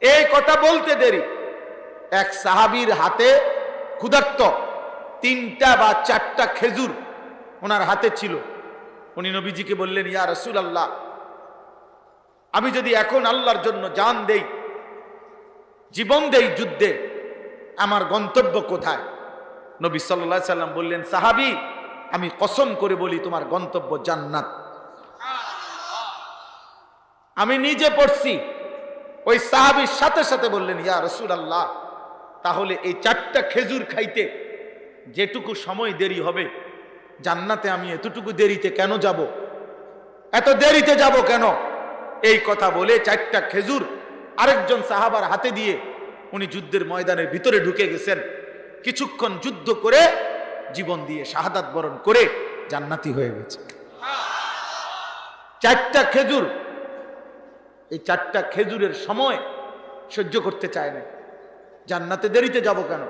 এই কথা বলতে দেরি এক সাহাবীর হাতে ক্ষুধার্ত 3টা বা 4টা খেজুর ওনার হাতে ছিল। উনি নবীজিকে বললেন, ইয়া রাসূলুল্লাহ, আমি যদি এখন আল্লাহর জন্য জান দেই, জীবন দেই যুদ্ধে, আমার গন্তব্য কোথায়? নবী সাল্লাল্লাহু আলাইহি সাল্লাম বললেন, সাহাবী, আমি কসম করে বলি তোমার গন্তব্য জান্নাত। আমি নিজে পড়ছি। ওই সাহাবীর সাথে সাথে বললেন, ইয়া রাসূলুল্লাহ, তাহলে এই 4টা খেজুর খাইতে যেটুকু সময় দেরি হবে, জান্নাতে আমি এতটুকু দেরিতে কেন যাব? এত দেরিতে যাব কেন? এই কথা বলে 4টা খেজুর আরেকজন সাহাবার হাতে দিয়ে উনি যুদ্ধের ময়দানের ভিতরে ঢুকে গেছেন। কিছুক্ষণ যুদ্ধ করে জীবন দিয়ে শাহাদাত বরণ করে জান্নাতি হয়ে গেছে। 4টা খেজুর, এই 4টা খেজুরের সময় সহ্য করতে চায় না। জান্নাতে দেরিতে যাব কেন?